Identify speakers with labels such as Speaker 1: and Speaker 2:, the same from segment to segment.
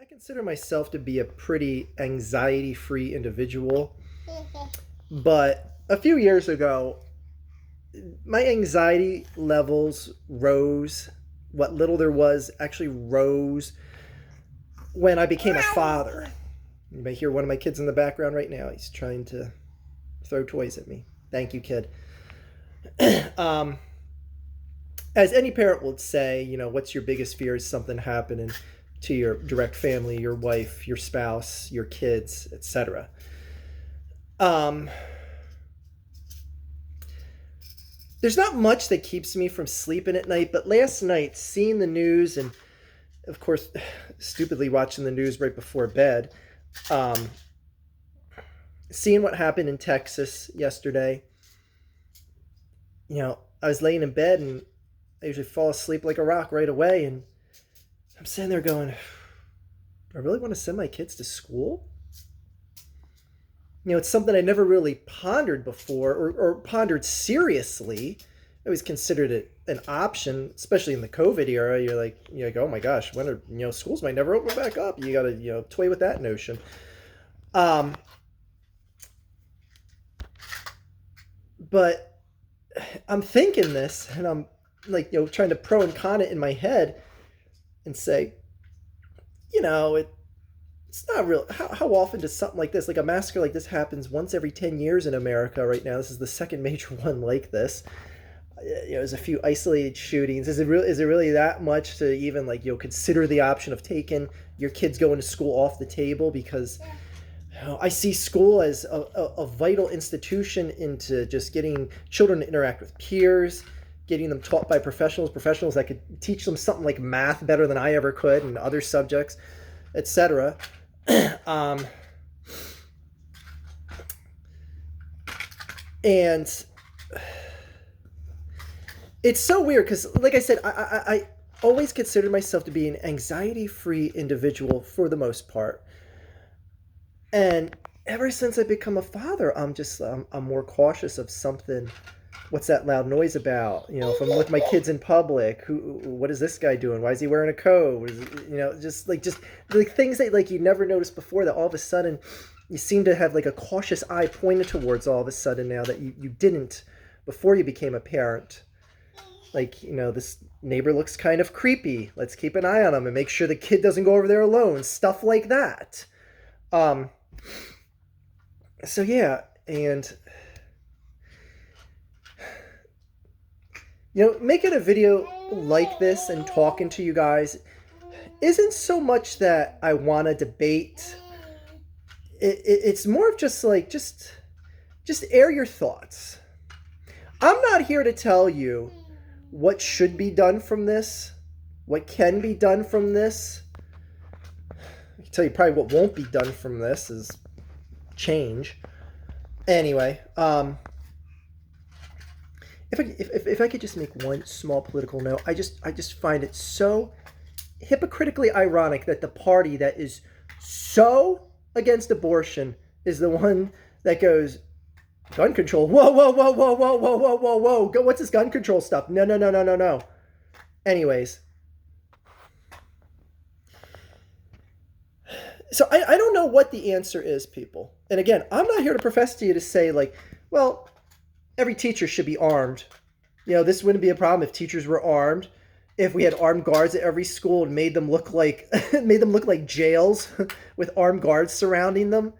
Speaker 1: consider myself to be a pretty anxiety-free individual, but a few years ago, my anxiety levels rose. What little there was actually rose when I became a father. You may hear one of my kids in the background right now. He's trying to throw toys at me. Thank you, kid. um, as any parent would say, what's your biggest fear is something happening to your direct family, your wife, your spouse, your kids, etc. There's not much that keeps me from sleeping at night, but last night, seeing the news and, of course, stupidly watching the news right before bed, seeing what happened in Texas yesterday, I was laying in bed and I usually fall asleep like a rock right away, and I'm sitting there going, do I really want to send my kids to school? It's something I never really pondered before or pondered seriously. I always considered it an option, especially in the COVID era. You're like, oh my gosh, when are, schools might never open back up. You got to, toy with that notion. But I'm thinking this and I'm like, trying to pro and con it in my head and say, it's not real. How often does something like this, like a massacre like this, happens once every 10 years in America right now? This is the second major one like this. There's a few isolated shootings. Is it really that much to even consider the option of taking your kids going to school off the table? Because I see school as a vital institution into just getting children to interact with peers, getting them taught by professionals that could teach them something like math better than I ever could and other subjects, etc. And it's so weird because, like I said, I always considered myself to be an anxiety-free individual for the most part. And ever since I become a father, I'm more cautious of something. What's that loud noise about? If I'm with my kids in public, what is this guy doing? Why is he wearing a coat? Just things that you never noticed before, that all of a sudden you seem to have a cautious eye pointed towards all of a sudden now that you didn't before you became a parent. This neighbor looks kind of creepy. Let's keep an eye on him and make sure the kid doesn't go over there alone. Stuff like that. So yeah, and making a video like this and talking to you guys isn't so much that I want to debate. It's more of just air your thoughts. I'm not here to tell you what should be done from this, what can be done from this. I can tell you probably what won't be done from this is change. Anyway, if I could just make one small political note, I just find it so hypocritically ironic that the party that is so against abortion is the one that goes, gun control. Whoa, whoa, whoa, whoa, whoa, whoa, whoa, whoa, whoa. What's this gun control stuff? No. Anyways. So I don't know what the answer is, people. And again, I'm not here to profess to you to say well, every teacher should be armed. This wouldn't be a problem if teachers were armed. If we had armed guards at every school and made them look like jails with armed guards surrounding them.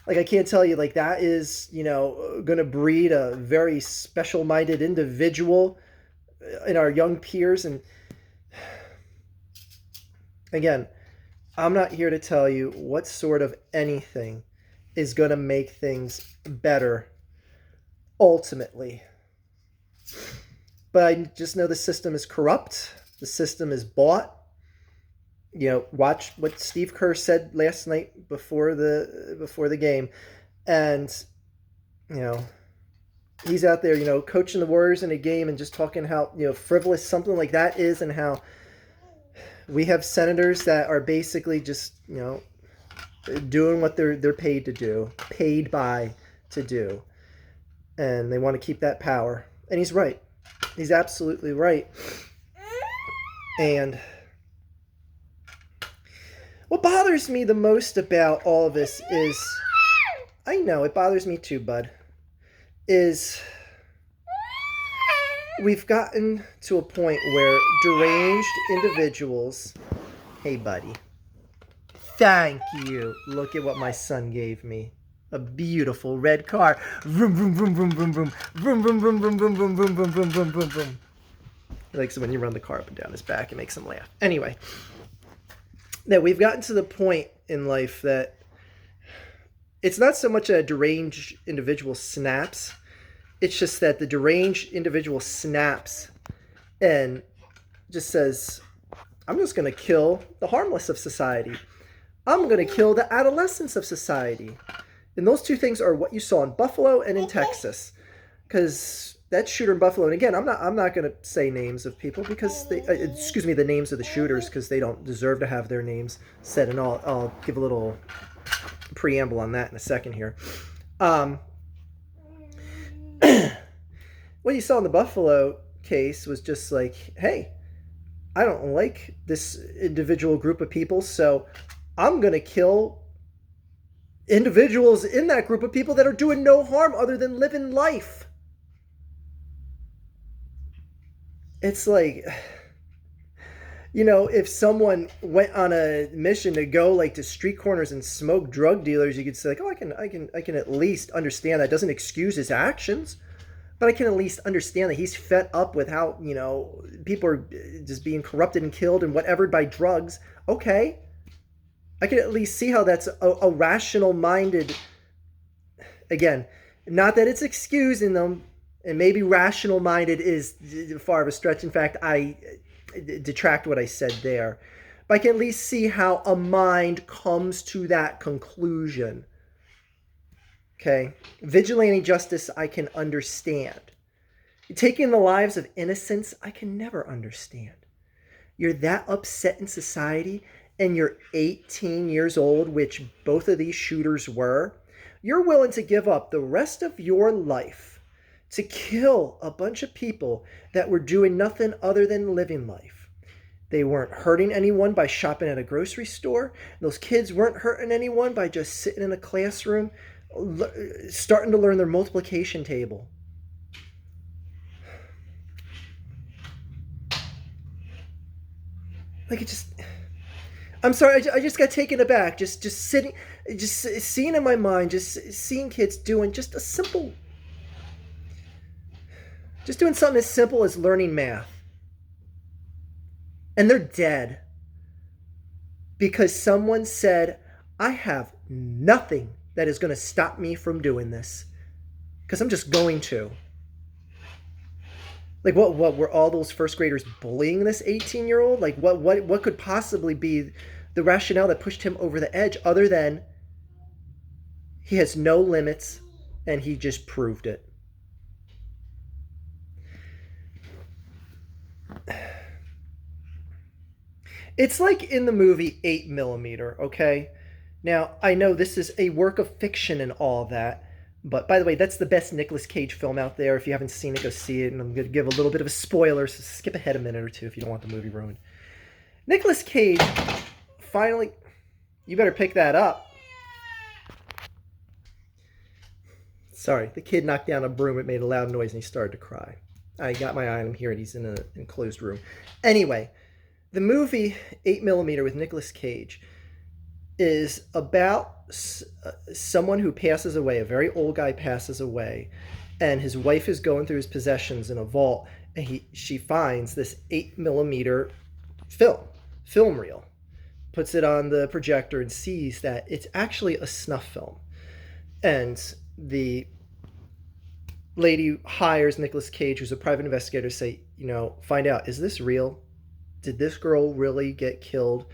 Speaker 1: I can't tell you, that is, going to breed a very special-minded individual in our young peers. And again, I'm not here to tell you what sort of anything is going to make things better ultimately. But I just know the system is corrupt. The system is bought. Watch what Steve Kerr said last night before the game, and he's out there, coaching the Warriors in a game and just talking how frivolous something like that is, and how we have senators that are basically just doing what they're paid to do, and they want to keep that power. And he's right. He's absolutely right. And What bothers me the most about all of this is, I know it bothers me too, bud, is we've gotten to a point where deranged individuals, hey buddy, thank you. Look at what my son gave me. A beautiful red car. Vroom, vroom, vroom, vroom, vroom, vroom. Vroom, vroom, vroom, vroom, vroom, vroom, vroom, vroom, vroom, vroom, vroom, vroom. He likes it when you run the car up and down his back. It makes him laugh. Anyway, that we've gotten to the point in life that it's not so much a deranged individual snaps. It's just that the deranged individual snaps and just says, I'm just going to kill the harmless of society. I'm going to kill the adolescents of society. And those two things are what you saw in Buffalo and in Texas. Because that shooter in Buffalo, and again, I'm not going to say names of people because they, the names of the shooters, because they don't deserve to have their names said, and I'll give a little preamble on that in a second here. What you saw in the Buffalo case was just like, hey, I don't like this individual group of people, so I'm going to kill individuals in that group of people that are doing no harm other than living life. It's like, if someone went on a mission to go like to street corners and smoke drug dealers, you could say like, oh, I can at least understand that. Doesn't excuse his actions, but I can at least understand that he's fed up with how, people are just being corrupted and killed and whatever by drugs. Okay. I can at least see how that's a rational-minded, again, not that it's excusing them, and maybe rational-minded is far of a stretch. In fact, I detract what I said there. But I can at least see how a mind comes to that conclusion. Okay? Vigilante justice, I can understand. Taking the lives of innocents, I can never understand. You're that upset in society, and you're 18 years old, which both of these shooters were, you're willing to give up the rest of your life to kill a bunch of people that were doing nothing other than living life. They weren't hurting anyone by shopping at a grocery store. Those kids weren't hurting anyone by just sitting in a classroom, starting to learn their multiplication table. Like it just... I'm sorry, I just got taken aback. Just sitting, just seeing in my mind, just seeing kids doing just doing something as simple as learning math. And they're dead because someone said, I have nothing that is going to stop me from doing this because I'm just going to. Like, what were all those first graders bullying this 18-year-old? Like, what could possibly be the rationale that pushed him over the edge other than he has no limits and he just proved it? It's like in the movie 8mm, okay? Now, I know this is a work of fiction and all that, but by the way, that's the best Nicolas Cage film out there. If you haven't seen it, go see it. And I'm going to give a little bit of a spoiler, so skip ahead a minute or two if you don't want the movie ruined. Nicolas Cage finally... You better pick that up. Sorry, the kid knocked down a broom. It made a loud noise and he started to cry. I got my eye on him here and he's in an enclosed room. Anyway, the movie 8mm with Nicolas Cage is about someone who passes away. A very old guy passes away, and his wife is going through his possessions in a vault, and she finds this 8mm film reel, puts it on the projector, and sees that it's actually a snuff film. And the lady hires Nicolas Cage, who's a private investigator, to say, find out, is this real? Did this girl really get killed?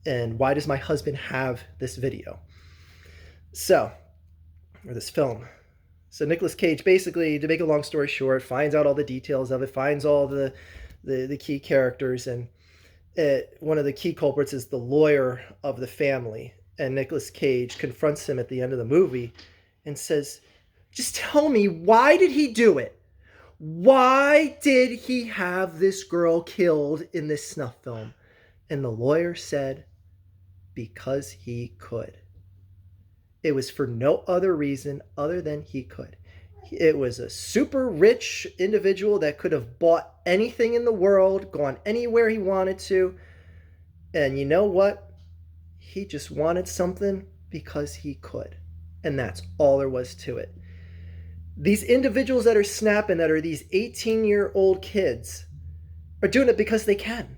Speaker 1: And why does my husband have this video? Or this film. So Nicolas Cage, basically, to make a long story short, finds out all the details of it, finds all the key characters, and one of the key culprits is the lawyer of the family. And Nicolas Cage confronts him at the end of the movie and says, just tell me, why did he do it? Why did he have this girl killed in this snuff film? And the lawyer said, because he could. It was for no other reason other than he could. It was a super rich individual that could have bought anything in the world, gone anywhere he wanted to. And you know what? He just wanted something because he could. And that's all there was to it. These individuals that are snapping, that are these 18-year-old kids, are doing it because they can.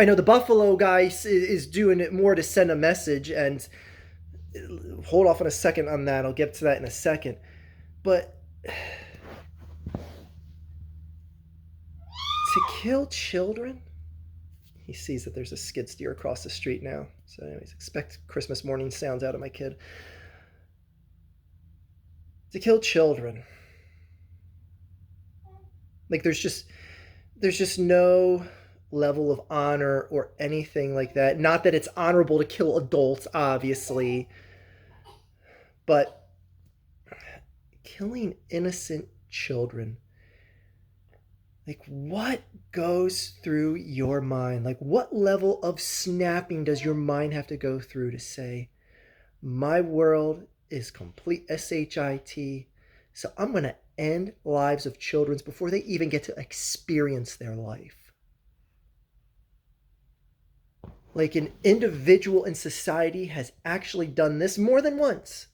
Speaker 1: I know the Buffalo guy is doing it more to send a message, and hold off on a second on that. I'll get to that in a second. But to kill children? He sees that there's a skid steer across the street now. So anyways, expect Christmas morning sounds out of my kid. To kill children. Like there's just no level of honor or anything like that. Not that it's honorable to kill adults, obviously, but killing innocent children. Like, what goes through your mind? Like, what level of snapping does your mind have to go through to say, my world is complete SHIT, so I'm going to end lives of children before they even get to experience their life? Like, an individual in society has actually done this more than once.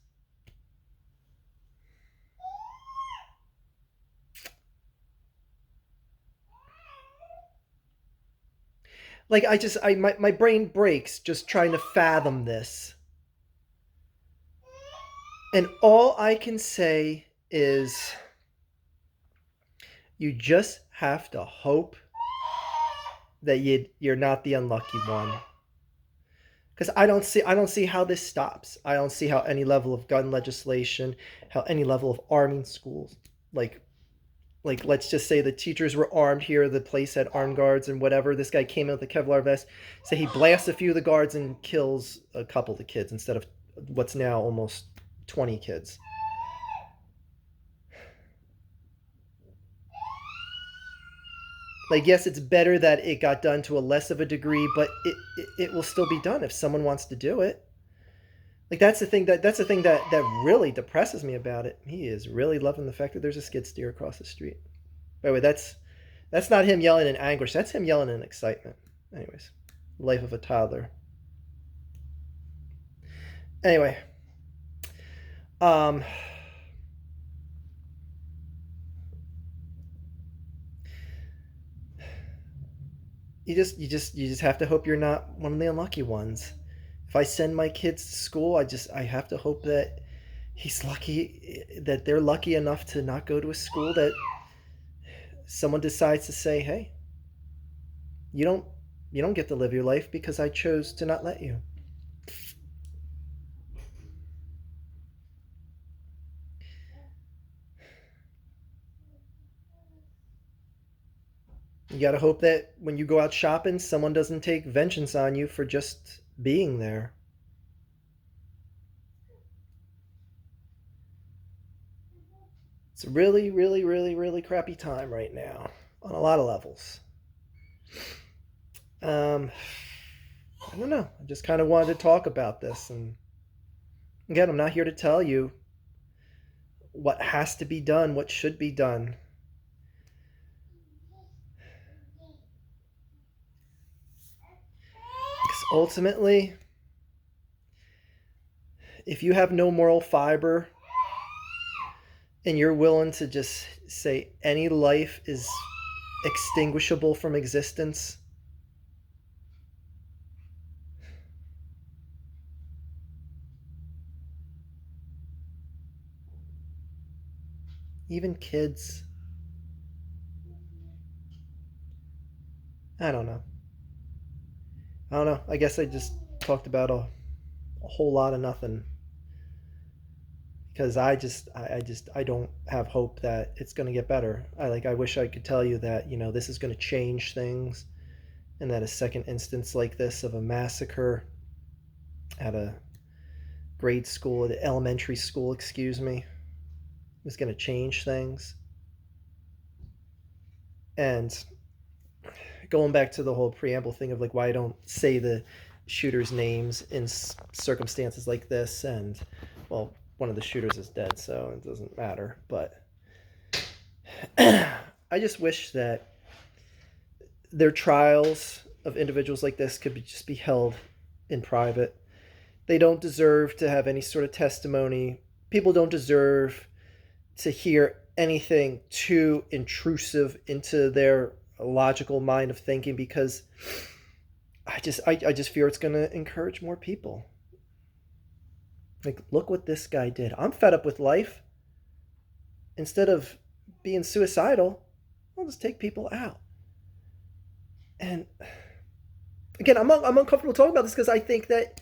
Speaker 1: Like, my brain breaks just trying to fathom this. And all I can say is you just have to hope that you're not the unlucky one. Because I don't see how this stops. I don't see how any level of gun legislation, how any level of arming schools, like let's just say the teachers were armed here, the place had armed guards and whatever. This guy came in with a Kevlar vest, say he blasts a few of the guards and kills a couple of the kids instead of what's now almost 20 kids. Like, yes, it's better that it got done to a less of a degree, but it will still be done if someone wants to do it. Like, that's the thing that really depresses me about it. He is really loving the fact that there's a skid steer across the street. By the way, that's not him yelling in anguish. That's him yelling in excitement. Anyways, life of a toddler. Anyway, you just have to hope you're not one of the unlucky ones. If I send my kids to school, I have to hope that that they're lucky enough to not go to a school that someone decides to say, hey, you don't get to live your life because I chose to not let you. You got to hope that when you go out shopping, someone doesn't take vengeance on you for just being there. It's a really, really, really, really crappy time right now on a lot of levels. I don't know. I just kind of wanted to talk about this. And again, I'm not here to tell you what has to be done, what should be done. Because ultimately, if you have no moral fiber and you're willing to just say any life is extinguishable from existence, even kids, I don't know. I guess I just talked about a whole lot of nothing because I don't have hope that it's going to get better. I wish I could tell you that, this is going to change things and that a second instance like this of a massacre at a grade school, at elementary school, excuse me, is going to change things. And going back to the whole preamble thing of like why I don't say the shooters' names in circumstances like this, and well, one of the shooters is dead, so it doesn't matter. But I just wish that their trials of individuals like this could just be held in private. They don't deserve to have any sort of testimony. People don't deserve to hear anything too intrusive into their logical mind of thinking, because I just fear it's going to encourage more people. Like, look what this guy did. I'm fed up with life. Instead of being suicidal, I'll just take people out. And again, I'm uncomfortable talking about this because I think that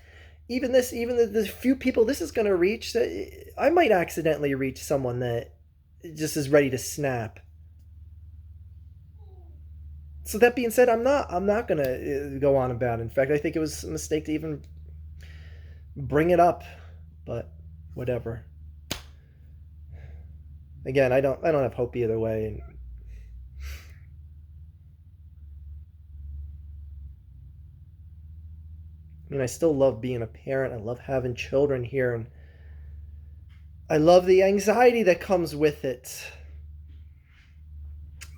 Speaker 1: even the few people this is going to reach, that I might accidentally reach someone that just is ready to snap. So that being said, I'm not going to go on about it. In fact, I think it was a mistake to even bring it up, but whatever. Again, I don't have hope either way. And I mean, I still love being a parent. I love having children here, and I love the anxiety that comes with it.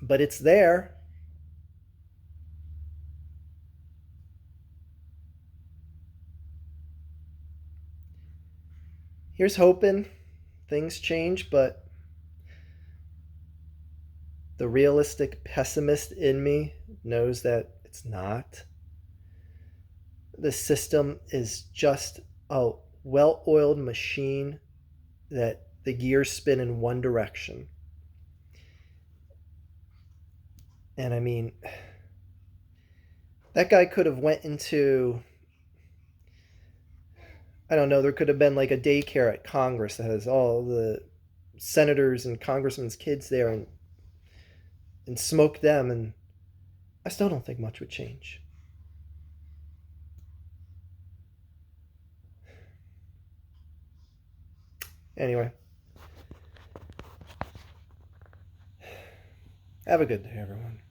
Speaker 1: But it's there. Here's hoping things change, but the realistic pessimist in me knows that it's not. The system is just a well oiled machine that the gears spin in one direction. And I mean, that guy could have went into, I don't know, there could have been like a daycare at Congress that has all the senators and congressmen's kids there, and smoke them, and I still don't think much would change. Anyway, have a good day, everyone.